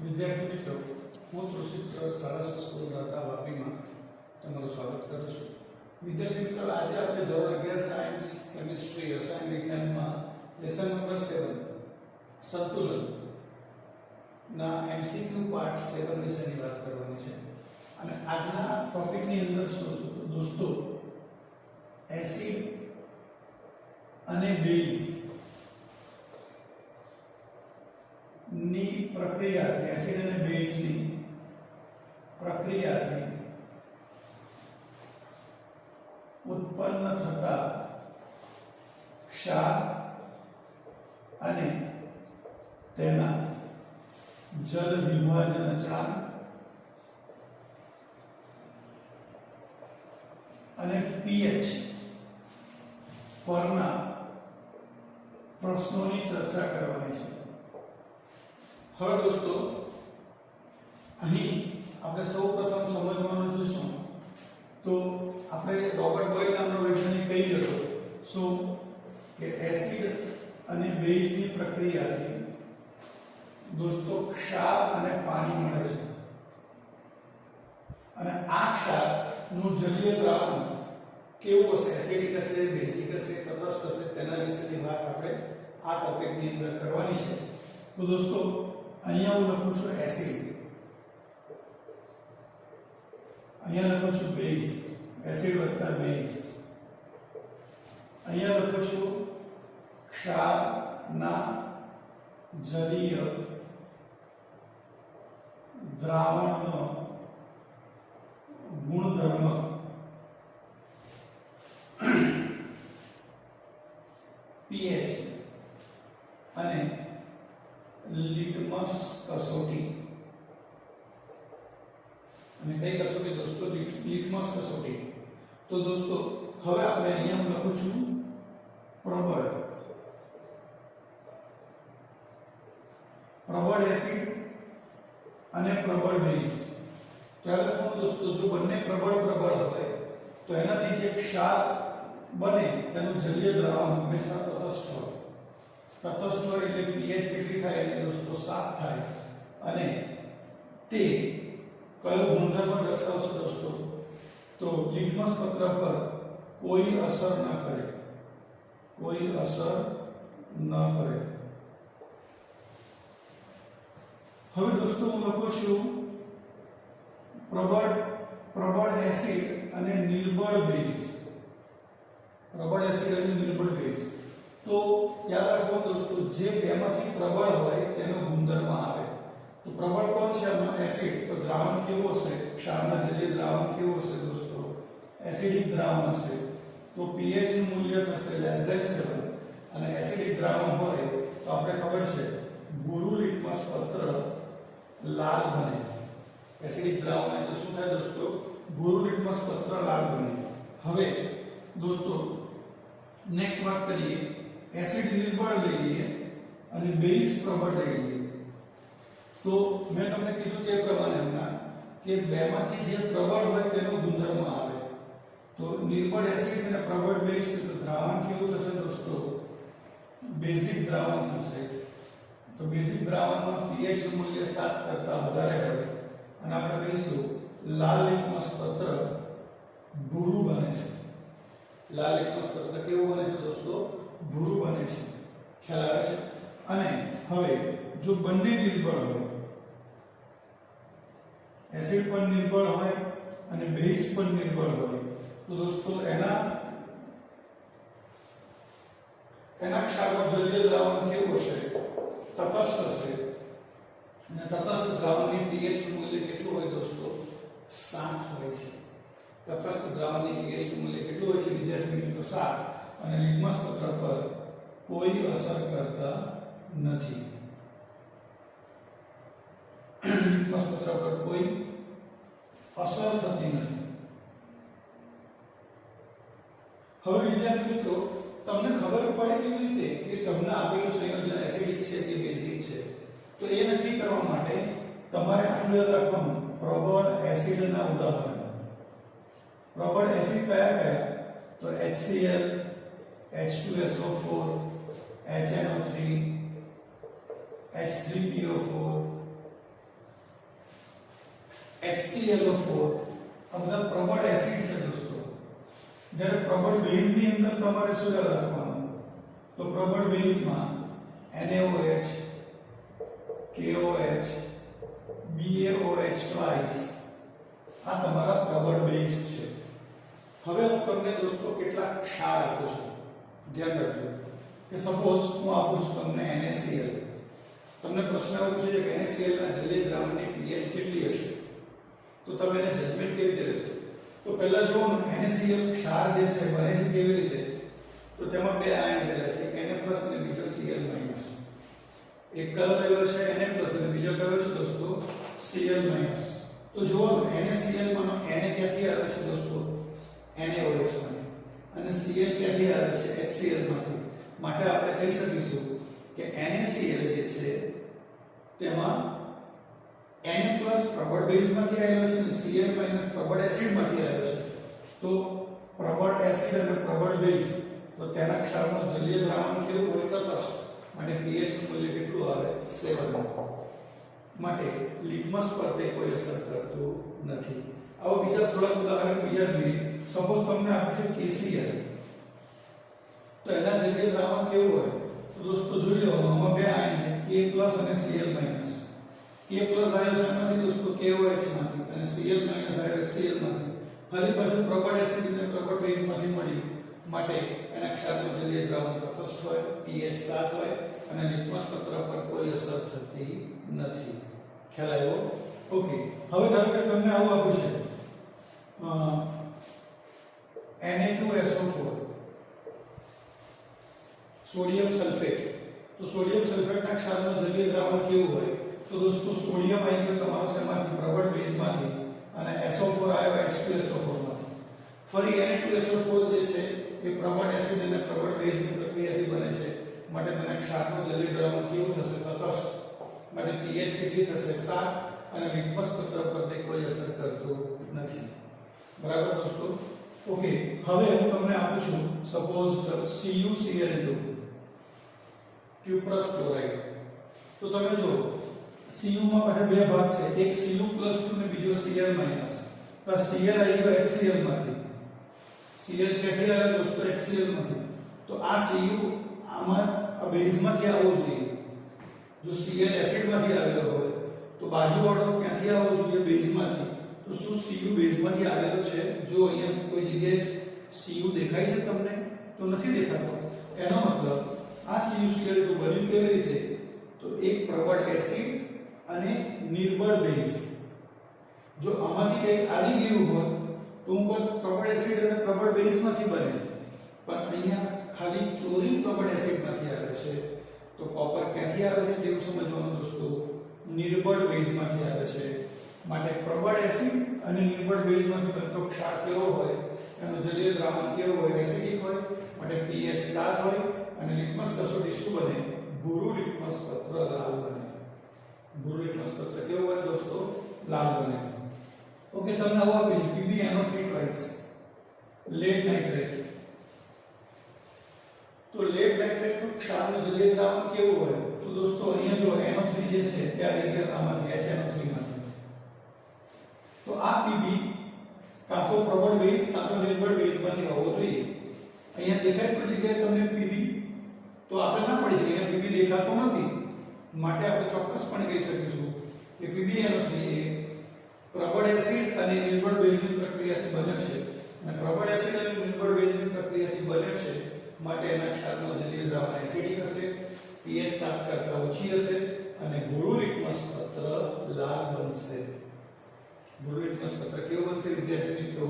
વિદ્યાર્થી મિત્રો, હું તૃષિત શાળા સ્કૂલ રાતા વાપીમાં તમારું સ્વાગત કરું છું. વિદ્યાર્થી મિત્રો, આજે આપણે ધોરણ 11 સાયન્સ કેમિસ્ટ્રી રસાયણ વિજ્ઞાનમાં લેસન નંબર 7 સંતુલન ના MCQ પાર્ટ 7 વિશેની વાત કરવાની છે. અને આજના ટોપિકની અંદર શું દોસ્તો, એસિડ અને બેઝ ની પ્રક્રિયાથી, એસિડ અને બેઝની પ્રક્રિયાથી ઉત્પન્ન થતા ક્ષાર અને તેના જલ વિભાજન અચળાંક અને pH પરના પ્રશ્નોની ચર્ચા કરવાની છે. હવે દોસ્તો, અહીં આપણે સૌપ્રથમ સમજવાનું જોશું તો આપણે રોબર્ટ બોyle નામનો વૈજ્ઞાનિક કહી હતો શું કે એસિડ અને બેઝની પ્રક્રિયાથી દોસ્તો ક્ષાર અને પાણી મળે છે, અને આ ક્ષારનું જલીય દ્રાવણ કેવું હશે, એસિડિક હશે, બેઝિક હશે, તટસ્થ હશે, તેના વિશેની વાત આપણે આ ટોપિકની અંદર કરવાની છે. તો દોસ્તો, અહીંયા હું લખું છું એસિડ, અહીંયા લખું છું બેઝ, એસિડ વત્તા બેઝ, અહીંયા લખું છું ક્ષારના જલીય દ્રાવણનો ગુણધર્મ pH અને લિટમસ કસોટી. અને કઈ કસોટી દોસ્તો? લિટમસ કસોટી. તો દોસ્તો, હવે આપણે અહીંયા હું લખું છું પ્રબળ એસિડ અને પ્રબળ બેઝ. તો યાદ રાખો દોસ્તો, જો બંને પ્રબળ હોય તો એનાથી જે ક્ષાર બને તેનું જલીય દ્રાવણ હંમેશા તટસ્થ હોય. તટસ્થ હોય એટલે pH કેટલી થાય એટલે દોસ્તો 7 થાય. અને તે કયો ગુણધર્મ દર્શાવશે દોસ્તો? તો લિટમસ પત્ર પર કોઈ અસર ન કરે, કોઈ અસર ન કરે. હવે દોસ્તો, હું લખું છું પ્રબળ એસિડ અને નિર્બળ બેઝ. પ્રબળ એસિડ અને નિર્બળ બેઝ. તો યાદ રાખો દોસ્તો, જે બેમાંથી પ્રબળ હોય તેનો ગુણધર્મ આવે. તો પ્રબળ કોણ છે? એસિડ. તો દ્રાવણ કેવો હશે? ક્ષારના જલીય દ્રાવણ કેવું હશે દોસ્તો? એસિડિક દ્રાવણ હશે. તો pH નું મૂલ્ય થશે <7. અને એસિડિક દ્રાવણ હોય તો આપણે ખબર છે ગુરુ લિટમસ પત્ર લાલ બને. એસિડિક દ્રાવણ એટલે શું થાય દોસ્તો? ગુરુ લિટમસ પત્ર લાલ બને. હવે દોસ્તો, નેક્સ્ટ વાત કરીએ. એસિડ નિર્બળ લઈ લઈએ અને બેઝ પ્રબળ લઈ લઈએ. તો મેં તમને કીધું તે પ્રમાણે હમણાં કે બેમાંથી જે પ્રબળ હોય તેનો ગુણધર્મ આવે. તો નિર્બળ એસિડ અને પ્રબળ બેઝ, તો દ્રાવણ કેવું થશે દોસ્તો? બેઝિક દ્રાવણ થશે. તો બેઝિક દ્રાવણમાં pH નું મૂલ્ય 7 કરતા વધારે હોય અને આપણે કહીશું લાલ લિટમસ પત્ર ભૂરું બને છે. લાલ લિટમસ પત્ર કેવું બને છે દોસ્તો? ભૂરું બને છે. ખ્યાલ આવે છે? અને હવે જો બંને નિર્બળ હોય, એસિડ પણ નિર્બળ હોય અને બેઝ પણ નિર્બળ હોય, તો દોસ્તો એના ક્ષારનો જલીય દ્રાવણ કેવું હશે? તટસ્થ હશે. અને તટસ્થ દ્રાવણની pH નું મૂલ્ય કેટલું હોય દોસ્તો? 7 હોય છે. તટસ્થ દ્રાવણની pH નું મૂલ્ય કેટલું હોય છે વિદ્યાર્થી મિત્રો? 7. અને લિટમસ પત્ર પર કોઈ અસર કરતા નથી. લિટમસ પત્ર પર કોઈ અસર થતી નથી. હવે વિદ્યાર્થી મિત્રો, તમને ખબર પડે કેવી રીતે કે તમને આપેલું સંયોજન એસિડિક છે કે બેઝિક છે? તો એ નક્કી કરવા માટે તમારે આટલું યાદ રાખવાનું, પ્રબળ એસિડના ઉદાહરણ. પ્રબળ એસિડ કયા કયા? તો HCl, H2SO4, HNO3, H3PO4, HClO4 આ બધા પ્રબળ એસિડ છે દોસ્તો. જ્યારે પ્રબળ બેઝ ની અંદર તમારે શું યાદ રાખવાનું? તો પ્રબળ બેઝમાં NaOH, KOH, BaOH twice આ તમારા પ્રબળ બેઝ છે. હવે હું તમને દોસ્તો કેટલાક ક્ષાર આપું છું. ધ્યાન રાખજો કે સપોઝ હું આપું છું તમને NaCl. તમને પ્રશ્ન એવો પૂછે છે કે NaCl ના જલીય દ્રાવણની pH કેટલી હશે? તો તમે એને જજમેન્ટ કેવી રીતે લેશો? તો પહેલા જો NaCl ક્ષાર જે છે બને છે કેવી રીતે? તો તેમાં બે આયન રહેલા છે, એક Na+ અને બીજો Cl-. એક કયો રહેલો છે Na+ અને બીજો કયો છે દોસ્તો Cl-. તો જો NaCl માં Na ક્યાંથી આવે છે દોસ્તો? NaOH માંથી. અને Cl ક્યાંથી આવે છે? HCl માંથી. માટે આપણે કહી શકીશું કે NaCl જે છે તેમાં Na+ પ્રબળ બેઝ માંથી આવેલો છે અને Cl- પ્રબળ એસિડ માંથી આવેલો છે. તો પ્રબળ એસિડ અને પ્રબળ બેઝ તો તેના ક્ષારનું જલીય દ્રાવણ કેવું હોય? તટસ્થ. માટે pH નું મૂલ્ય કેટલું આવે? 7. માટે લિટમસ પર તે કોઈ અસર કરતું નથી. આવો બીજા થોડા ઉદાહરણ બીજા જોઈએ. સપોઝ તમને આપ્યું છે KCl. તો એના જલીય દ્રાવણ કેવું હોય? તો દોસ્તો જોઈ લો, આમાં બે આયન છે, K+ અને Cl-. K+ આયન શેમાંથી દોસ્તો? KOH માંથી. અને Cl- આયન HCl માંથી. ફરી પાછું પ્રબળ એસિડ અને પ્રબળ બેઝ માંથી મળી. માટે એના ક્ષારનું જલીય દ્રાવણ તટસ્થ હોય, pH 7 હોય અને લિટમસ પત્ર પર કોઈ અસર થતી નથી. ખ્યાલ આવ્યો? ઓકે. હવે ધારો કે તમને આવું આપ્યું છે Na2SO4 સોડિયમ સલ્ફેટ. તો સોડિયમ સલ્ફેટના ક્ષારનું જલીય દ્રાવણ કેવું હોય? તો દોસ્તો સોડિયમ આવી ગયો તમારો શેમાંથી? પ્રબળ બેઝમાંથી. અને SO4 આવ્યો H2SO4 માંથી. ફરી Na2SO4 જે છે એ પ્રબળ એસિડ અને પ્રબળ બેઝની પ્રક્રિયાથી બને છે. માટે તેના ક્ષારનું જલીય દ્રાવણ કેવું થશે? તટસ્થ. માટે pH કેટલી થશે? 7. અને લિટમસ પત્ર પર તે કોઈ અસર કરતું નથી. બરાબર દોસ્તો? ઓકે. હવે હું તમને આપું છું સપોઝ CuCl2 ક્યુપ્રસ ક્લોરાઇડ. તો તમે જો Cu માં પાછા બે ભાગ છે, એક Cu+2 અને બીજો Cl-. તો Cl આવી ગયો HCl માંથી. Cl ક્યાંથી આવ્યો દોસ્તો? HCl માંથી. તો આ Cu આમાં આ બેઝ માંથી આવવો જોઈએ. જો Cl એસિડ માંથી આવેલો હોય તો બાજુવાળો ક્યાંથી આવવો જોઈએ? બેઝ માંથી. તો શું Cu બેઝ માંથી આવેલો છે? જો અહીંયા કોઈ જગ્યાએ Cu દેખાય છે તમને? તો નથી દેખાતો. એનો મતલબ આ CuCl2 બન્યું કેવી રીતે? તો એક પ્રબળ એસિડ અને નિર્બળ બેઝ. જો આમાંથી કંઈક આવી ગયું હોત તો હું પ્રબળ એસિડ અને પ્રબળ બેઝ માંથી બને. પણ અહીંયા ખાલી ક્લોરીન પ્રબળ એસિડ માંથી આવે છે. તો કોપર ક્યાંથી આવે છે તેવું સમજવાનું દોસ્તો? નિર્બળ બેઝ માંથી આવે છે. માટે પ્રબળ એસિડ અને નિર્બળ બેઝ માંથી બનતો ક્ષાર કેવો હોય? એનો જલીય દ્રાવણ કેવો હોય? એસિડિક હોય. માટે pH 7 હોય અને લિટમસ કસોટી શું બને? ભૂરું લિટમસ પત્ર લાલ બને. ભૂરું લિટમસ પત્ર કેવું બને દોસ્તો? લાલ બને. ઓકે. તમને આવું આપે છે PbNO3 twice લેડ નાઇટ્રેટ. તો લેડ નાઇટ્રેટ નું ક્ષારનું જલીય દ્રાવણ કેવું હોય? તો દોસ્તો અહીંયા જો NO3 જે છે તે આવી ગયો આમાંથી HNO3 માંથી. તો આ Pb કાં તો પ્રબળ બેઝ કાં તો નિર્બળ બેઝ માંથી હોવો જોઈએ. અહીંયા દેખાય કોઈ જગ્યાએ તમને Pb? તો આપણે ના પડી જાય. અહીંયા Pb દેખાતો નથી. માટે આપણે ચોક્કસપણે કહી શકીશું કે PbNO3 એ પ્રબળ એસિડ અને નિર્બળ બેઝની પ્રક્રિયાથી બન્યો છે. અને પ્રબળ એસિડ અને નિર્બળ બેઝની પ્રક્રિયાથી બન્યો છે. માટે એના ક્ષારનું જલીય દ્રાવણ એસિડિક હશે, pH 7 કરતા ઓછી હશે અને ભૂરું લિટમસ પત્ર લાલ બનશે. ભૂરું લિટમસ પત્ર કેવું બનશે વિદ્યાર્થી મિત્રો?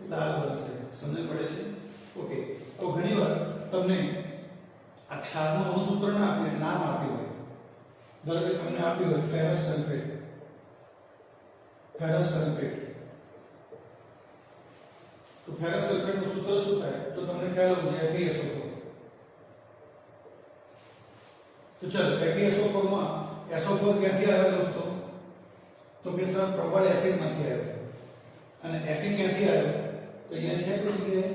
લાલ બનશે. સમજ પડે છે? ઓકે. તો ઘણીવાર તમને આ ક્ષારનું અણુસૂત્ર ના આપ્યું, નામ આપ્યું હોય. ધારો કે તમને આપ્યું હોય ફેરસ સલ્ફેટ. Ferrous sulphate. તો ફેરસ સલ્ફેટનું સૂત્ર શું થાય? તો તમને ખ્યાલ હોવો જોઈએ FeSO4. તો ચલો FeSO4 માં SO4 ક્યાંથી આવે દોસ્તો? તો કે સર પ્રબળ એસિડ માંથી આવે. અને Fe ક્યાંથી આવે? તો અહીંયા છે કોઈ જગ્યાએ?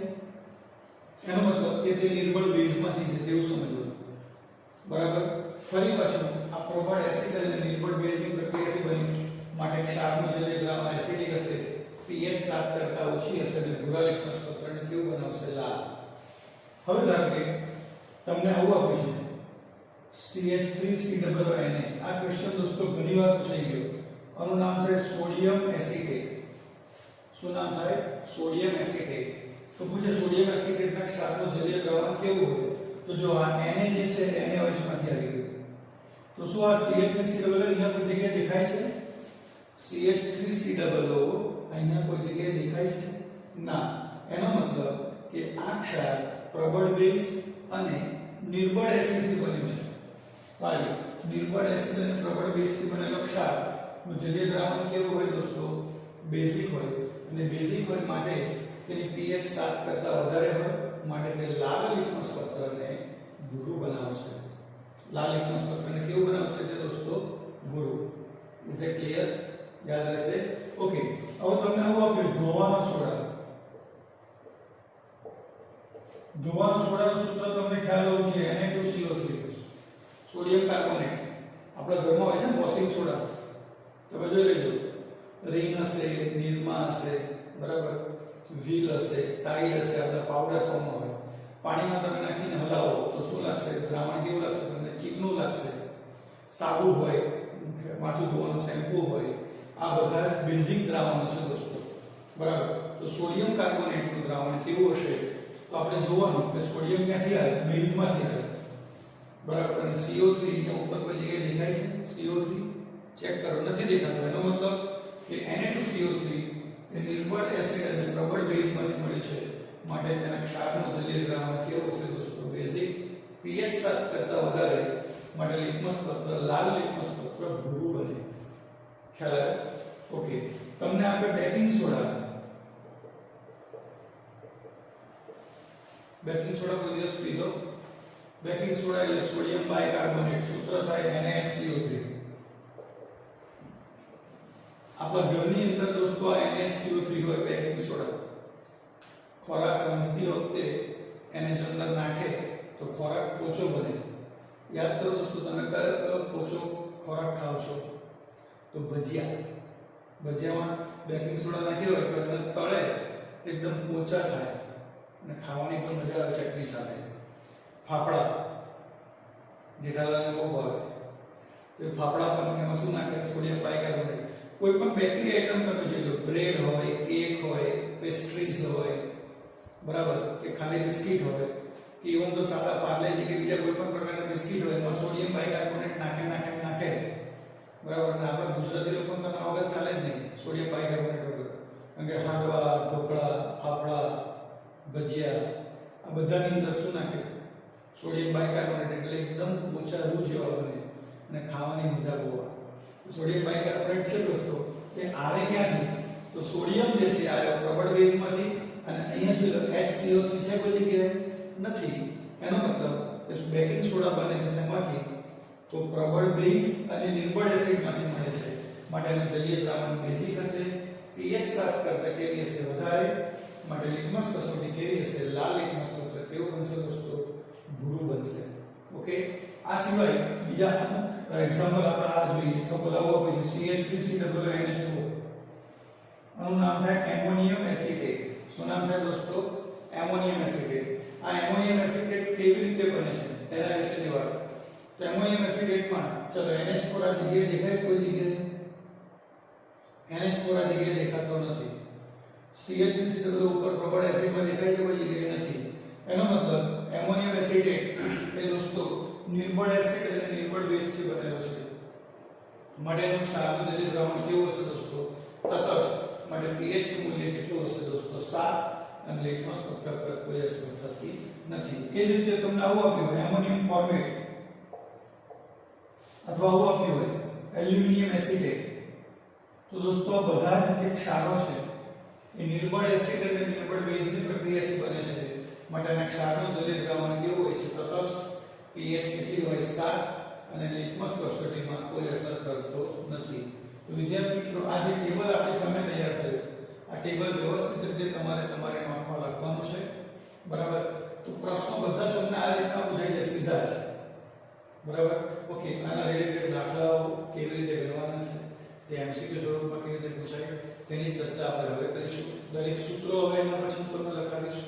એનો મતલબ કે તે નિર્બળ બેઝ માંથી છે તેવું સમજવું. બરાબર? ફરી પાછું આ પ્રબળ એસિડ અને નિર્બળ બેઝની પ્રક્રિયાથી બની માટે ક્ષારનું જલીય દ્રાવણ ઓછી હશે એટલે ભૂરા લિટમસ પત્રને કેવું બનાવશે? લાલ. હવે ધારો કે તમને આવું આપ્યું છે CH3COONA. આ ક્વેશ્ચન દોસ્તો ઘણીવાર પૂછાઈ ગયો. આનું નામ થાય સોડિયમ એસિટેટ. શું નામ થાય? Sodium acetate. તો પૂછે સોડિયમ એસિટેટના ક્ષારનો જલીય દ્રાવણ કેવું હોય? તો જો આ Na જે છે NaOH માંથી આવી ગયું. તો શું આ CH3COO અહીંયા કોઈ જગ્યાએ દેખાય છે? CH3COO અહીંયા કોઈ જગ્યાએ દેખાય છે? ના. એનો મતલબ કે આ ક્ષાર પ્રબળ બેઝ અને નિર્બળ એસિડ થી બન્યું છે. ભાઈ નિર્બળ એસિડ અને પ્રબળ બેઝ થી બનેલો ક્ષાર નું જલીય દ્રાવણ કેવું હોય દોસ્તો? બેઝિક હોય. અને બેઝિક હોય માટે તેની pH 7 કરતા વધારે હોય માટે તે લાલ લિટમસ પત્રને ભૂરું બનાવશે. લાલ લિટમસ પત્રને કેવું બનાવશે તે દોસ્તો? ભૂરું. Is that clear? યાદ રહેશે? ઓકે. હવે તમને આવું આપ્યું ધોવાનો સોડા. ધોવાનો સોડાનું સૂત્ર તમને ખ્યાલ હોવું જોઈએ. Na2CO3 sodium carbonate. આપણા ઘરમાં હોય છે ને વોશિંગ સોડા. તમે જોઈ લેજો. રીન હશે, નિરમા હશે, બરાબર, વ્હીલ હશે, ટાઈડ હશે, આ બધા પાવડર ફોર્મમાં હોય. પાણીમાં તમે નાખીને હલાવો તો શું લાગશે? દ્રાવણ કેવું લાગશે? તમને ચીકણું લાગશે. સાબુ હોય, માથું ધોવાનું શેમ્પૂ હોય, આ બધા જ બેઝિક દ્રાવણો છે દોસ્તો. બરાબર. તો સોડિયમ કાર્બોનેટનું દ્રાવણ કેવું હશે? તો આપણે જોવાનું કે સોડિયમ ક્યાંથી આવે? બેઝમાંથી આવે. બરાબર. અને CO3 ને ઉપર કોઈ જગ્યાએ દેખાય છે? CO3 ચેક કરો. નથી દેખાતો. એનો મતલબ કે Na2CO3 એ નિર્બળ એસિડ અને પ્રબળ બેઝમાંથી મળી છે માટે તેના ક્ષારનો જલીય દ્રાવણ કેવો હશે દોસ્તો? બેઝિક. pH 7 કરતા વધારે માટે લિટમસ પત્ર, લાલ લિટમસ પત્ર ભૂરું બને. ખ્યાલ આવ્યો? ઓકે. તમને આપે બેકિંગ સોડા. બેકિંગ સોડા કોઈ દિવસ પીધો? બેકિંગ સોડા એટલે સોડિયમ બાયકાર્બોનેટ. સૂત્ર થાય NaHCO3. આપણા ઘરની અંદર દોસ્તો આ NaHCO3 હોય બેકિંગ સોડા. ખોરાક રાંધતી વખતે એને જો અંદર નાખે તો ખોરાક પોચો બને. યાદ કરો દોસ્તો, તમે કયો પોચો ખોરાક ખાવ છો? તો ભજીયા. ભજીયામાં બેકિંગ સોડા નાખ્યો હોય તો એને તળે એકદમ પોચા થાય અને ખાવાની પણ મજા આવે ચટણી સાથે. ફાફડા જેઠાલાલને બહુ ભાવે. તો એ ફાફડા પર એમાં શું નાખે? Sodium bicarbonate. કોઈ પણ બેકરી આઈટમ તમે જોઈ લો, બ્રેડ હોય, કેક હોય, પેસ્ટ્રીઝ હોય, બરાબર, કે ખાલી બિસ્કિટ હોય, કે ઇવન તો સાદા પાર્લેજી કે બીજા કોઈ પણ પ્રકારના બિસ્કિટ હોય, એમાં સોડિયમ બાયકાર્બોનેટ નાખે. બરાબર. અને આપણે ગુજરાતી લોકોને તો આ વગર ચાલે જ નહીં, સોડિયમ બાયકાર્બોનેટ વગર. કારણ કે હાંડવા, ઢોકળા, ફાફડા, ભજીયા આ બધાની અંદર શું નાખે? Sodium bicarbonate. એટલે એકદમ પોચા રૂ જેવા બને અને ખાવાની મજા બહુ આવે. સોડિયમ બાયકાર્બોનેટ છે દોસ્તો એ આવે ક્યાંથી? તો સોડિયમ જે છે આવ્યો પ્રબળ બેઝમાંથી અને અહીંયા જો HCO3 છે કોઈ જગ્યાએ નથી. એનો મતલબ કે બેકિંગ સોડા બને છે શેમાંથી? તો પ્રબળ બેઝ અને નિર્બળ એસિડમાંથી મળે છે માટે એનું જલીય દ્રાવણ બેઝિક હશે. pH 7 કરતા કેવી હશે? વધારે. માટે લિટમસ કસોટી કેવી હશે? લાલ લિટમસ પત્ર કેવું બનશે દોસ્તો? ભૂરું બનશે. ઓકે. આ સિવાય બીજા એક્ઝામ્પલ આપણે આ જોઈએ. સપોઝ આવો આપણે CH3COONH2 આનું નામ થાય એમોનિયમ એસિટેટ. શું નામ થાય દોસ્તો? Ammonium acetate. આ એમોનિયમ એસિટેટ કેવી રીતે બને છે તેના વિશેની વાત. તો એમોનિયમ એસિટેટમાં ચલો NH4 આ જગ્યાએ દેખાય છે કોઈ જગ્યાએ? NH4 આ જગ્યાએ દેખાતો નથી. CH3COO ઉપર પ્રબળ એસિડમાં દેખાય છે કોઈ જગ્યાએ નથી. એનો મતલબ એમોનિયમ એસિટેટ એ દોસ્તો નિર્બળ એસિડ અને નિર્બળ બેઝથી બનેલો છે માટે એનું ક્ષારનું જલીય દ્રાવણ કેવું હશે દોસ્તો? તટસ્થ. માટે pH નું મૂલ્ય કેટલું હશે દોસ્તો? 7 અને લિટમસ પત્ર પર કોઈ અસર થતી નથી. એ જ રીતે તમને આવું આપ્યું હોય એમોનિયમ ફોર્મેટ અથવા આવું આપ્યું હોય એલ્યુમિનિયમ એસિટેટ. તો દોસ્તો આ બધા જ જે ક્ષારો છે એ નિર્બળ એસિડ અને નિર્બળ બેઝની પ્રક્રિયાથી બને છે માટે આના ક્ષારનું જલીય દ્રાવણ કેવું હોય છે? તટસ્થ. pH કેટલી હોય? 7 અને લિટમસ કસોટીમાં કોઈ અસર કરતો નથી. તો વિદ્યાર્થી મિત્રો આ જે ટેબલ આપણી સામે તૈયાર થયું આ ટેબલ વ્યવસ્થિત રીતે તમારે તમારી નોટમાં લખવાનું છે. બરાબર. તો પ્રશ્નો બધા તમને આ રીતના પૂછાઈ જાય સીધા જ. બરાબર. ઓકે. આના રિલેટેડ દાખલાઓ કેવી રીતે ગણવાના છે તે MCQ સ્વરૂપમાં કેવી રીતે પૂછાય તેની ચર્ચા આપણે હવે કરીશું. દરેક સૂત્રો હવે એના પછી હું તમને લખાવીશ.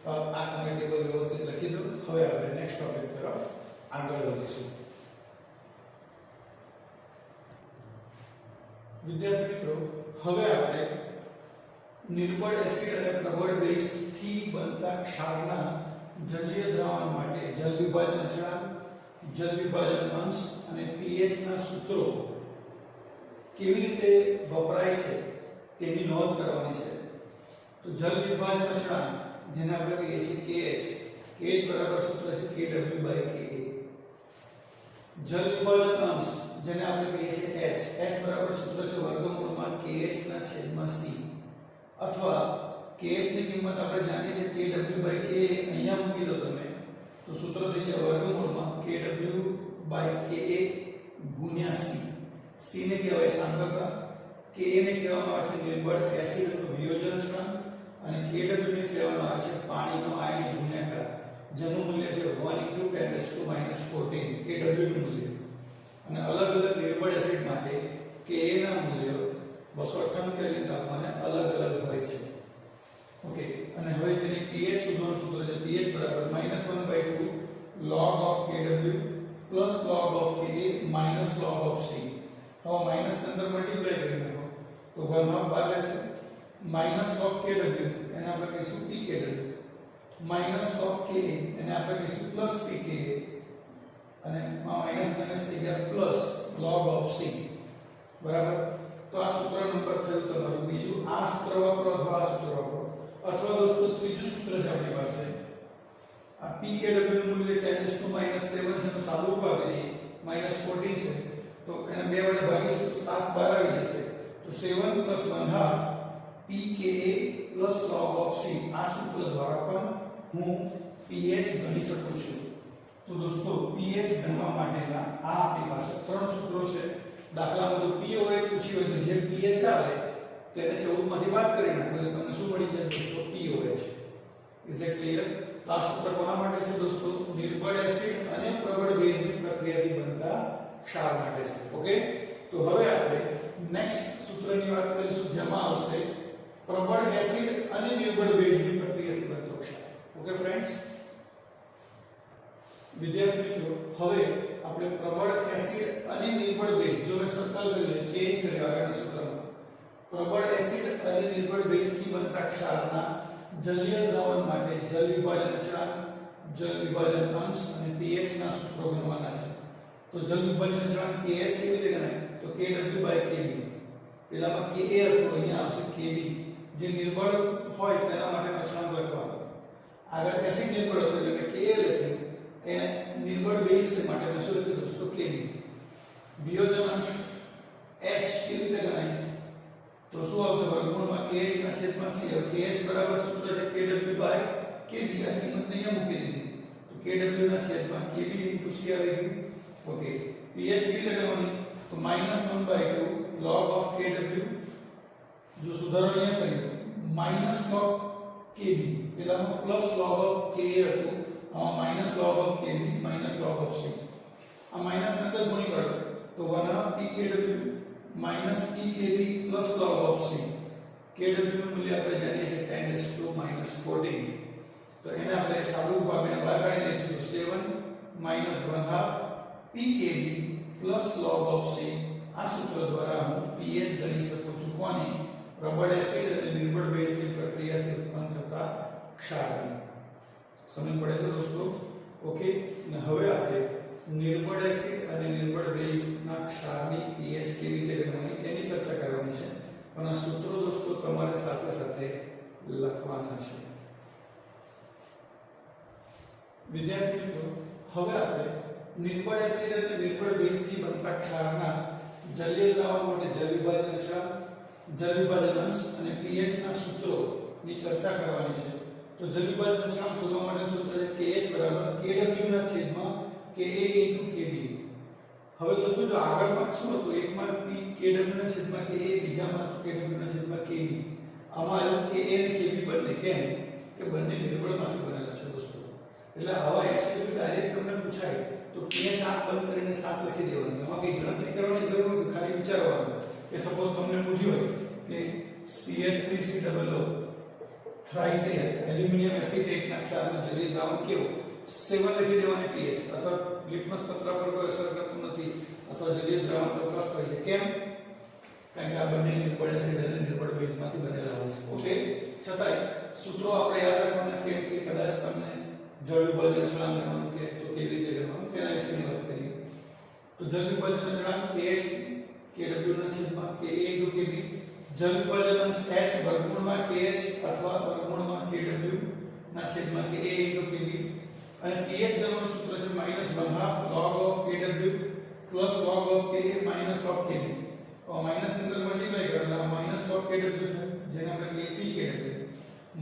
આ તમે ટેબલ વ્યવસ્થિત લખી દો. હવે આપણે નેક્સ્ટ ટોપિક તરફ આગળ વધીશું. વિદ્યાર્થી મિત્રો, હવે આપણે નિર્બળ એસિડ અને પ્રબળ બેઝ થી બનતા ક્ષારના જલીય દ્રાવણ માટે જલ વિભાજન અચળાંક, જલ વિભાજન અંશ અને pH ના સૂત્રો કેવી રીતે વપરાય છે તેની નોંધ કરવાની છે. તો જલ વિભાજન અચળાંક જેને આપણે કહીએ છીએ kh બરાબર સૂત્ર છે kW/ka. જલ વિભાજન અંશ જેને આપણે કહીએ છીએ h બરાબર સૂત્ર છે વર્ગમૂળમાં kh ના છેદમાં c. અથવા kh ની કિંમત આપણે જાણીએ છીએ kW/ka અહીંયા મૂકી દો તમે તો સૂત્ર થઈ જાય વર્ગમૂળમાં kW/ka ગુણ્યા c. c ને કહેવાય સાંદ્રતા, ka ને કહેવામાં આવે છે નિર્બળ એસિડ અથવા વિયોજન અચળાંક અને kW ને કહેવામાં આવે છે પાણીનો આયનિક ગુણ્યાકાર જેનું મૂલ્ય છે 1 × 10⁻14 kW નું મૂલ્ય. અને અલગ અલગ નિર્બળ એસિડ માટે ka ના મૂલ્યો 298 કેલ્વિન તાપમાને અલગ અલગ હોય છે. ઓકે, અને હવે તેની pH શોધવાનું સૂત્ર છે pH બરાબર -1/2 log of kW plus log of ka minus log of c. હવે માઈનસ ની અંદર મલ્ટીપ્લાય કરી નાખો તો 1/2 બહાર રહેશે. minus of kW એને આપણે કહીશું pkw, minus of ka એને આપણે કહીશું plus pka અને માઈનસ માઈનસ થઈ ગયા પ્લસ log of c. બરાબર. તો આ સૂત્ર નંબર થયું તમારું બીજું. આ સૂત્ર વાપરો અથવા આ સૂત્ર વાપરો અથવા દોસ્તો ત્રીજું સૂત્ર છે આપણી પાસે. આ pkw નું મૂલ્ય 10⁻7 છે તો સાદું રૂપ આપી દઈએ -14 છે તો એને 2 વડે ભાગીશું તો 7 બહાર આવી જશે. તો 7 + 1/2 pka plus log of c. આ સૂત્ર દ્વારા પણ હું pH ગણી શકું છું. તો દોસ્તો pH ગણવા માટેના આ આપણી પાસે 3 સૂત્રો છે. દાખલામાં જો pOH પૂછ્યું હોય તો જે pH આવે તેને 14 માંથી બાદ કરી નાખો એટલે તમને શું મળી જાય દોસ્તો pOH. Is that clear? આ સૂત્ર કોના માટે છે દોસ્તો? નિર્બળ એસિડ અને પ્રબળ બેઝની પ્રક્રિયાથી બનતા ક્ષાર માટે છે. ઓકે, તો હવે આપણે નેક્સ્ટ સૂત્રની વાત કરીશું જેમાં આવશે પ્રબળ એસિડ અને નિર્બળ બેઝની પ્રક્રિયાથી બનતો ક્ષાર. ઓકે ફ્રેન્ડ્સ, વિદ્યાર્થી મિત્રો, હવે આપણે પ્રબળ એસિડ અને નિર્બળ બેઝ જો મેં સર્કલ કર્યું ચેન્જ કર્યો આગળના સૂત્રમાં પ્રબળ એસિડ અને નિર્બળ બેઝથી બનતા ક્ષારના જલીય દ્રાવણ માટે જલ વિભાજન અચળાંક, જલ વિભાજન અંશ અને pH ના સૂત્રો ગણવાના છે. તો જલ વિભાજન અચળાંક kh કેવી રીતે ગણાય? તો kW/kb. પેલામાં ka હતો, અહીંયા આવશે kb. જે નિર્બળ હોય તેના માટે અચળાંક લખવાનો. આગળ એસિડ નિર્બળ હતો એટલે મેં ka લખ્યું. એને નિર્બળ બેઝ માટે મેં શું લખ્યું દોસ્તો? kb. વિયોજન અંશ h કેવી રીતે ગણાય? તો શું આવશે વર્ગમૂળમાં kh ના છેદમાં c. kh બરાબર સૂત્ર છે kW/kb. આ કિંમત અહીંયા મૂકી દીધી તો kW ના છેદમાં kb * c આવી ગયું. ઓકે, pH કેવી લગાવવાની? તો -1/2 log of kW. જો સુધારો અહીંયા કર્યો -log kb, પેલામાં પ્લસ log of ka હતું, આમાં -log of kb -log of c. આ માઈનસ ની અંદર ગુણી કાઢો તો 1/2 pkw -pkb plus log of c. kw નું મૂલ્ય આપણે જાણીએ છીએ 10⁻14. તો એને આપણે સાદું રૂપ આપીને બહાર કાઢી દઈશું તો 7 - 1/2 pkb plus log of c. આ સૂત્ર દ્વારા હું pH ગણી શકું છું. કોની? પ્રબળ એસિડ અને નિર્બળ બેઝની પ્રક્રિયાથી ઉત્પન્ન થતા ક્ષારની. સમજ પડે છે દોસ્તો? ઓકે, અને હવે આપણે નિર્બળ એસિડ અને નિર્બળ બેઝના ક્ષારની pH કેવી રીતે ગણવાની તેની ચર્ચા કરવાની છે. પણ આ સૂત્રો દોસ્તો તમારે સાથે સાથે લખવાના છે. વિદ્યાર્થી મિત્રો, હવે આપણે નિર્બળ એસિડ અને નિર્બળ બેઝથી બનતા ક્ષારના જલીય દ્રાવણ માટે જલ વિભાજન અચળાંક, જલ વિભાજન અંશ અને pH ના સૂત્રોની ચર્ચા કરવાની છે. તો જલ વિભાજન અચળાંક શોધવા માટેનું સૂત્ર છે kh બરાબર kW ના છેદમાં ka * kb. હવે દોસ્તો જો આગળમાં શું હતું? એકમાં kW ના છેદમાં ka, બીજામાં તો kW ના છેદમાં kb. આમાં આવ્યું ka અને kb બંને. કેમ? કે બંને નિર્બળમાંથી બનેલા છે દોસ્તો. એટલે આવા એક્સપ્રેશન ડાયરેક્ટ તમને પૂછાય તો pH આંખ બંધ કરીને 7 લખી દેવાનું. એમાં કઈ ગણતરી કરવાની જરૂર નથી, ખાલી વિચારવાનું. કે સપોઝ તમને પૂછ્યું હોય કે CH3COO થ્રાઇસ એલ્યુમિનિયમ એસિટેટના ક્ષારનું જલીય દ્રાવણ કેવું 7 લખી દેવાની pH અથવા લિટમસ પત્ર પર કોઈ અસર કરતું નથી અથવા જલીય દ્રાવણ તટસ્થ હોય છે કેમ કારણ કે આ બંને નિર્બળ એસિડ અને નિર્બળ બેઝમાંથી બનેલા હોય છે ઓકે છતાંય સૂત્રો આપણે યાદ રાખવાના કેમ કે કદાચ તમને જળ વિભાજન અચળાંક ગણવાનું કે તો કેવી રીતે ગણવાનું તેના વિશેની વાત કરીએ તો જળ વિભાજન અચળાંક KH KW ના છેદમાં KA * KB જળ વિભાજન અંશ H વર્ગમૂળમાં KH અથવા વર્ગમૂળમાં KW ના છેદમાં KA * KB અને pH ગણવાનું સૂત્ર છે -1/2 log of KW plus log of KA minus of KB और माइनस के अंदर मल्टीप्लाई करेला माइनस log KW છે જેને આપણે કહીએ PKW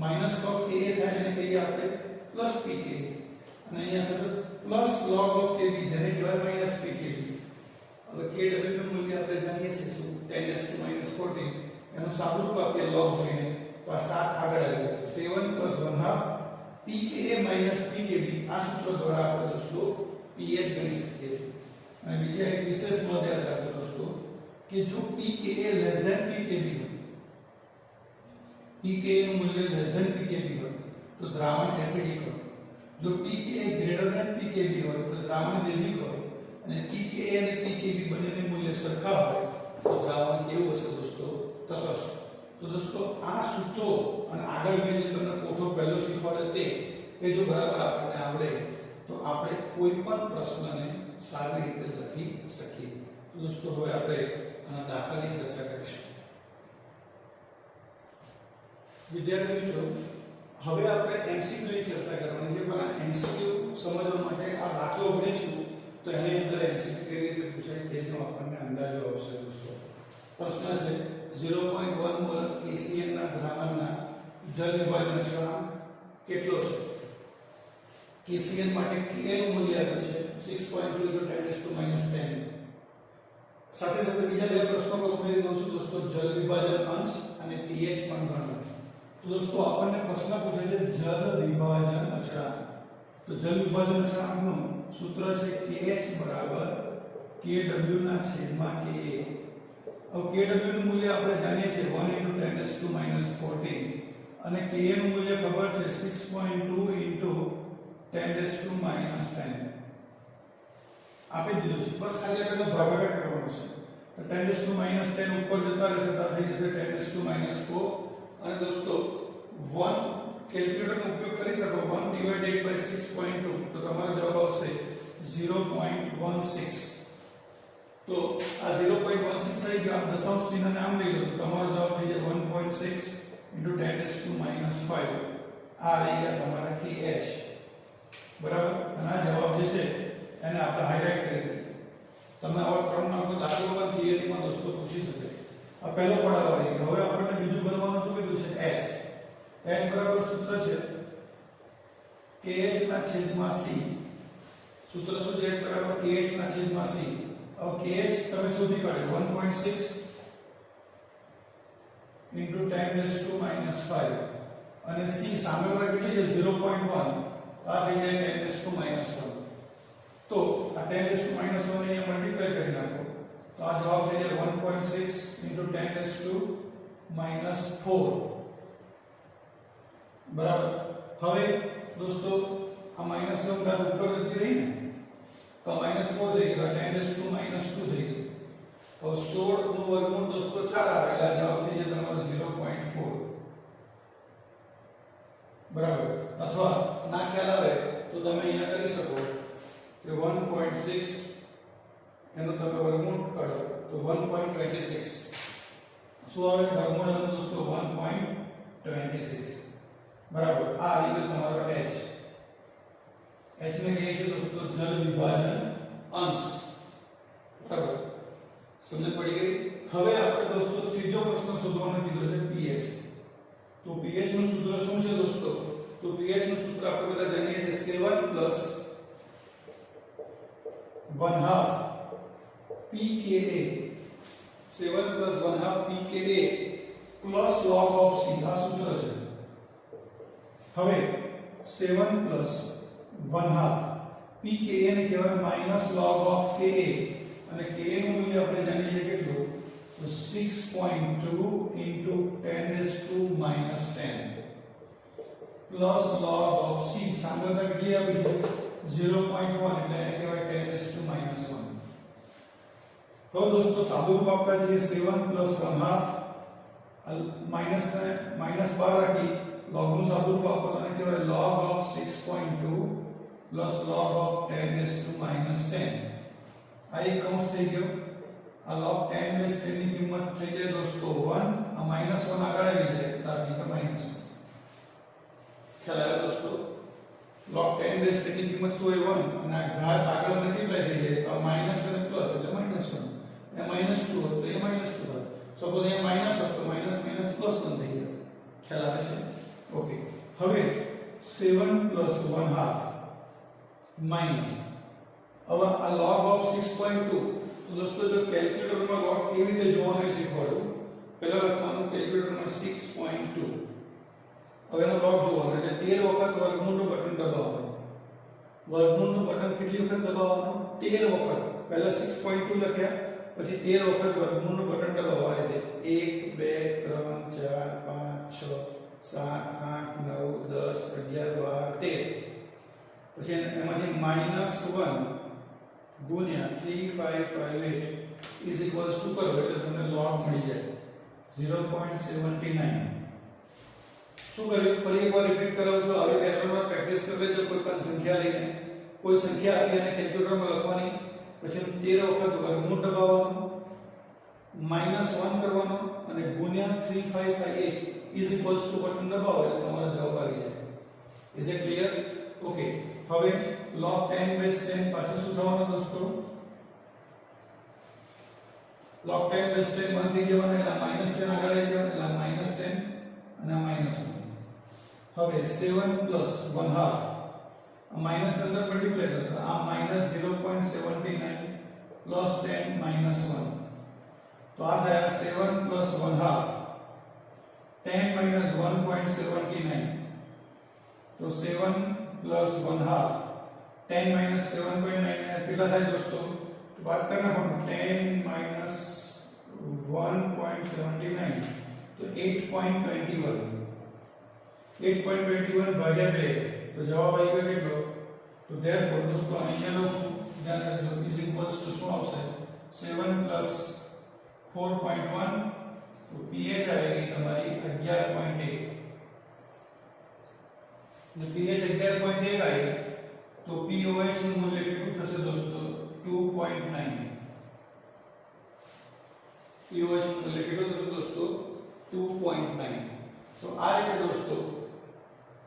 માઇનસ log KA થાય એને કહીએ આપણે પ્લસ PKA અને અહીંયા થશે પ્લસ log of KB જેને કહેવાય માઇનસ PKB હવે KW નું મૂલ્ય આપણે જાણીએ છીએ શું 10⁻⁻14 એનું સાદું રૂપ આપીએ log જોઈને તો આ 7 આગળ આવી ગયું 7 + 1/2 PKA minus PKB આ સૂત્ર દ્વારા આપણે દોસ્તો pH ગણી શકીએ છીએ અને બીજા એક વિશેષ નોંધ યાદ રાખજો દોસ્તો કે જો PKA less than PKB હોય PKA નું મૂલ્ય less than PKB હોય તો દ્રાવણ એસિડિક હોય જો PKA greater than PKB હોય તો દ્રાવણ બેઝિક હોય અને PKA અને PKB બંનેનું મૂલ્ય સરખા હોય તો દ્રાવણ કેવું હશે દોસ્તો તટસ્થ તો દોસ્તો આ સૂત્રો અને આગળ મેં જે તમને કોઠો પહેલો શીખવાડ્યો તે એ જો બરાબર આપણને આવડે તો આપણે કોઈ પણ પ્રશ્નને સારી રીતે લખી શકીએ તો દોસ્તો હવે આપણે આના દાખલાની ચર્ચા કરીશું વિદ્યાર્થી મિત્રો હવે આપણે MCQ ની ચર્ચા કરવાની છે પણ MCQ સમજવા માટે આ દાખલો ભણીશું તો એની અંદર MCQ કેવી રીતે પૂછાય તેનો આપણને અંદાજો આવશે દોસ્તો પ્રશ્ન છે 0.1 મોલ KCl ના દ્રાવણના જળ વિભાજન અચળાંક કેટલો છે KCl માટે Ka નું મૂલ્ય આપ્યું છે 6.2 × 10⁻⁻10 સાથે સાથે બીજા બે પ્રશ્નો પર ઉમેરી દઉં છું દોસ્તો જળ વિભાજન અંશ અને pH પણ ગણો તો દોસ્તો આપણને પ્રશ્ન પૂછે છે જળ વિભાજન અચળાંક તો જળ વિભાજન અચળાંકનું સૂત્ર છે KH = KW ના છેદમાં KA હવે KW નું મૂલ્ય આપણે જાણીએ છીએ 1 × 10⁻⁻14 અને Ka નું મૂલ્ય ખબર છે 6.2 × 10⁻⁻10 આપી દીધું છે બસ ખાલી આપણે ભાગાકાર કરવાનો છે તો 10⁻⁻10 ઉપર જતા રહેશે તો થઈ જશે 10⁻⁴ અને દોસ્તો 1 કેલ્ક્યુલેટરનો ઉપયોગ કરી શકો 1/6.2 તો તમારો જવાબ આવશે 0.16 તો આ 0.16 આવી ગયો દશાંશ ચિહ્નને આમ લઈ લો તો તમારો જવાબ થઈ જાય 1.6 × 10⁻⁵ આ આવી ગયા તમારા KH બરાબર અને આ જવાબ જે છે એને આપણે હાઇલાઇટ કરી દઈએ તમે આવા 3 માર્કનો દાખલો પણ થિયરીમાં દોસ્તો પૂછી શકે આ પહેલો પડાવ આવી ગયો હવે આપણને બીજું ગણવાનું શું કીધું છે H બરાબર સૂત્ર છે KH/C સૂત્ર શું છે H બરાબર KH/C अब KH તમે શોધી કાઢો 1.6 × 10⁻⁻5 અને C સામેવાળા કેટલી છે 0.1 આ થઈ જાય 10⁻⁻1 તો આ 10⁻⁻1 ને અહીંયા મલ્ટીપ્લાય કરી નાખો તો આ જવાબ થઈ જાય 1.6 × 10⁻⁴ બરાબર હવે દોસ્તો આ -1 ઘાત ઉપર જતી રહી ને તો -4 થઈ ગયો 10⁻⁻2 થઈ ગયું તો 16 નું વર્ગમૂળ દોસ્તો 4 આવે એટલે જવાબ થઈ જાય તમારો 0.4 બરાબર અથવા ના ખ્યાલ આવે તો તમે અહીંયા કરી શકો કે 1.6 એનો તમે વર્ગમૂળ કાઢો તો 1.26 શું આવે વર્ગમૂળ એનો દોસ્તો 1.26 બરાબર આ આવી ગયો તમારો H ને કહીએ છીએ દોસ્તો જળ વિભાજન અંશ બરાબર સમજ પડી ગઈ હવે આપણે દોસ્તો ત્રીજો પ્રશ્ન શોધવાનો કીધો છે pH તો pH નું સૂત્ર શું છે દોસ્તો તો pH નું સૂત્ર આપણે બધા જાણીએ છીએ 7 + 1/2 pKa 7 + 1/2 pKa plus log of C આ સૂત્ર છે હવે 7 + 1/2 pKa ને કહેવાય -log of Ka અને Ka નું મૂલ્ય આપણે જાણીએ છીએ કેટલું तो 6.2 into 10 raised to minus 10 plus log of c सांद्रता કેટલી આવી છે 0.1 એટલે એને કહેવાય 10 raised to minus 1. હવે દોસ્તો સાદું રૂપ આપવા જઈએ 7 plus 1/2 માઈનસ 12 રાખી log નું સાદું રૂપ આપો અને કહેવાય log of 6.2 plus log of 10 raised to minus 10. આ એક કૌંસ થઈ ગયો. આ log 10 raised to 10 ની કિંમત થઈ જાય દોસ્તો 1. આ -1 આગળ આવી જાય તો આ થઈ ગયો -1. ખ્યાલ આવ્યો દોસ્તો? log 10 raised to 10 ની કિંમત શું હોય 1 અને આ ઘાત આગળ મલ્ટીપ્લાય થઈ જાય તો આ માઈનસ અને પ્લસ એટલે -1. એ -2 હોત તો એ -2 થાય. સપોઝ અહીંયા માઈનસ હોત તો માઈનસ માઈનસ પ્લસ પણ થઈ જાય. ખ્યાલ આવે છે? ઓકે. હવે 7 plus 1/2 minus હવે આ log of 6.2 તો દોસ્તો જો કેલ્ક્યુલેટરમાં log કેવી રીતે જોવાનો એ શીખવાડું. પહેલા લખવાનું કેલ્ક્યુલેટરમાં 6.2. હવે એનો log જોવાનો એટલે 13 વખત વર્ગમૂળનું બટન દબાવવાનું. વર્ગમૂળનું બટન કેટલી વખત દબાવવાનું 13 વખત. પહેલા 6.2 લખ્યા પછી 13 વખત વર્ગમૂળનું બટન દબાવવા એટલે 1 2 3 4 5 6 7 8 9 10 11 12 13 પછી એમાંથી -1 ગુણ્યા 3558 ઇઝ ઇક્વલ્સ ટુ કરો એટલે તમને log મળી જાય 0.79. શું કર્યું ફરી એકવાર રિપીટ કરાવું છું. હવે બે ત્રણ વાર પ્રેક્ટિસ કરી લેજો. કોઈ પણ સંખ્યા લઈને કોઈ સંખ્યા આપી અને કેલ્ક્યુલેટરમાં લખવાની પછી 13 વખત વર્ગમૂળ દબાવવાનું -1 કરવાનો અને ગુણ્યા 3558 ઇઝ ઇક્વલ્સ ટુ બટન દબાવો એટલે તમારો જવાબ આવી જાય. Is it clear? ઓકે. હવે log 10 base 10 પાછું શું થવાનું દોસ્તો log 10 base 10 બંધ થઈ જવાનું એટલે -10 આગળ આવી જવાનું એટલે -10 અને -1. હવે 7 plus 1/2 આ માઈનસ અંદર મલ્ટીપ્લાય કરો આ -0.79 plus 10 -1 તો આ થાય 7 plus 1/2 10 minus 1.79 तो 7 plus 1/2 10 minus 7.99 कितना था दोस्तों तो बात करना हम 10 minus 1.79 तो 8.21 भाग्या 2 तो जवाब आएगा કેટલો तो therefore दोस्तों અહીંયા લખશું ધ્યાન રાખજો is equals to શું આવશે 7 plus 4.1 तो pH आएगी हमारी 11.1 जब pH 11.1 आएगी तो pOH નું મૂલ્ય કેટલું થશે દોસ્તો 2.9 pOH નું મૂલ્ય કેટલું થશે દોસ્તો 2.9 તો આ રીતે દોસ્તો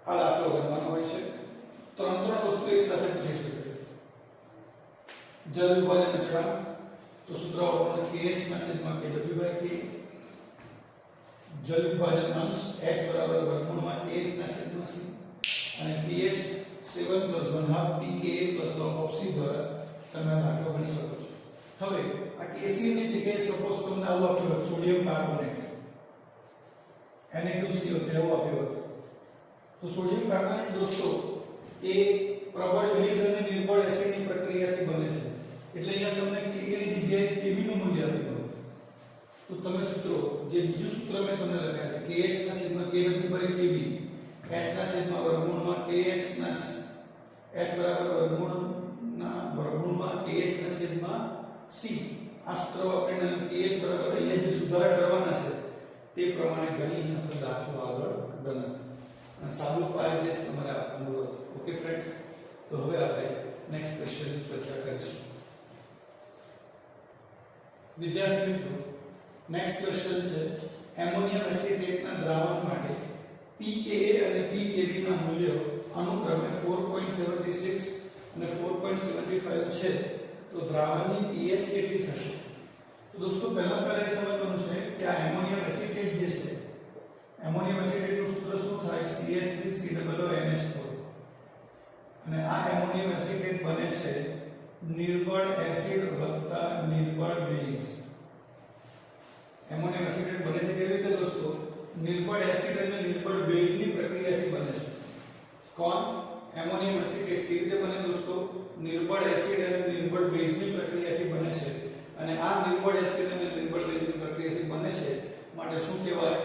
આ દાખલો ગણવાનો હોય છે ત્રણ વસ્તુ એક સાથે પૂછી શકે જલ વિભાજન અચળાંક તો સૂત્ર વાપરવાનું kH ના છેદમાં kW/k જલ વિભાજન અંશ h બરાબર વર્ગમૂળમાં kH ના છેદમાં c અને pH 7 plus 1/2 pKa plus log of c દ્વારા તમે આ દાખલો ગણી શકો છો. હવે આ Kc ની જગ્યાએ સપોઝ તમને આવું આપ્યું હોય સોડિયમ કાર્બોનેટ Na2CO3 આવું આપ્યું હોય તો સોડિયમ કાર્બોનેટ દોસ્તો એ પ્રબળ બેઝ અને નિર્બળ એસિડની પ્રક્રિયાથી બને છે એટલે અહીંયા તમને Ka ની જગ્યાએ Kb નું મૂલ્ય આપ્યું હોય તો તમે સૂત્રો જે બીજું સૂત્ર મેં તમને લખ્યા છે kH ના છેદમાં kW/kb h ના છેદમાં વર્ગમૂળમાં kh ના h બરાબર વર્ગમૂળમાં kh ના છેદમાં c આ સૂત્ર વાપરીને kh બરાબર અહીંયા જે સુધારા કરવાના છે તે પ્રમાણે ગણી આપણે દાખલો આગળ ગણત અને સાદું પાયદેશ તમારે આપવાનું હોય. ઓકે ફ્રેન્ડ્સ તો હવે આપણે નેક્સ્ટ ક્વેશ્ચનની ચર્ચા કરીશું. વિદ્યાર્થી મિત્રો નેક્સ્ટ ક્વેશ્ચન છે એમોનિયમ એસિટેટના દ્રાવણ માટે pKa અને pKb ના મૂલ્યો અનુક્રમે 4.76 અને 4.75 છે તો દ્રાવણની pH કેટલી થશે? તો દોસ્તો પહેલા એ સમજવાનું છે કે આ એમોનિયમ એસિટેટ જે છે એમોનિયમ એસિટેટનું સૂત્ર શું થાય CH3COONH4 અને આ એમોનિયમ એસિટેટ બને છે નિર્બળ એસિડ વત્તા નિર્બળ બેઝ. એમોનિયમ એસિટેટ બને છે કેવી રીતે દોસ્તો નિર્બળ એસિડ અને નિર્બળ બેઝની પ્રક્રિયાથી બને છે. કોણ એમોનિયમ એસિટેટ કેવી રીતે બને દોસ્તો નિર્બળ એસિડ અને નિર્બળ બેઝની પ્રક્રિયાથી બને છે અને આ નિર્બળ એસિડ અને નિર્બળ બેઝની પ્રક્રિયા પ્રક્રિયાથી બને છે માટે શું કહેવાય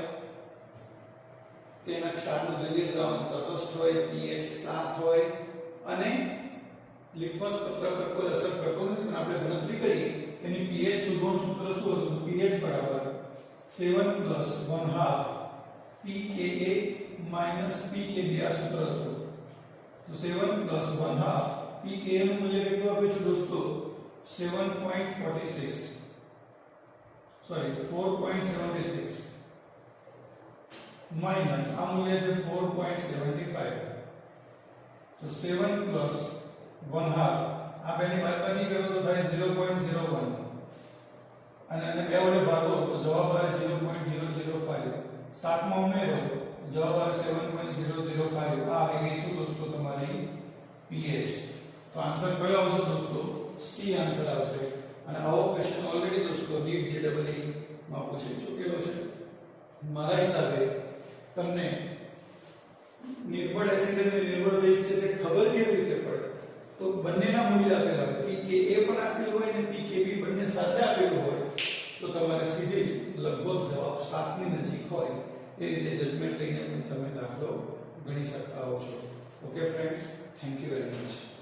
તેના ક્ષારનું જલીય દ્રાવણ તટસ્થ હોય, pH 7 હોય અને લિટમસ પત્ર પર કોઈ અસર કરતો નથી. પણ આપણે ગણતરી કરી એની pH શોધવાનું સૂત્ર શું હતું? pH બરાબર 7 + 1/2 pKa - pKb આ સૂત્ર હતું. તો 7 + 1/2 pKa નું મૂલ્ય કેટલું આવે છે દોસ્તો? 4.76 માઈનસ આ મૂલ્ય છે 4.75. તો 7 + 1/2 આ બેની બાદબાકી કરો તો થાય 0.01 અને આને બે વડે ભાગો તો જવાબ આવે 0.005. સાતમાં ઉમેરો જવાબ આવે 7.005. આ આવી ગઈ શું દોસ્તો તમારી pH. તો આન્સર કયો આવશે દોસ્તો? સી આન્સર આવશે. અને આવો ક્વેશ્ચન ઓલરેડી દોસ્તો નીટ જેડબલઈ માં પૂછી ચૂકેલો છે. મારા હિસાબે તમને નિર્બળ એસિડ અને નિર્બળ બેઝ છે તે ખબર કેવી રીતે પડે? તો બંનેના મૂલ્ય આપેલા હોય, pKa પણ આપેલું હોય અને pKb બંને સાથે આપેલું હોય તો તમારે સીધી જ લગભગ જવાબ 7 ની નજીક હોય એ રીતે જજમેન્ટ લઈને પણ તમે દાખલો ગણી શકતા હો છો. Okay friends, thank you very much.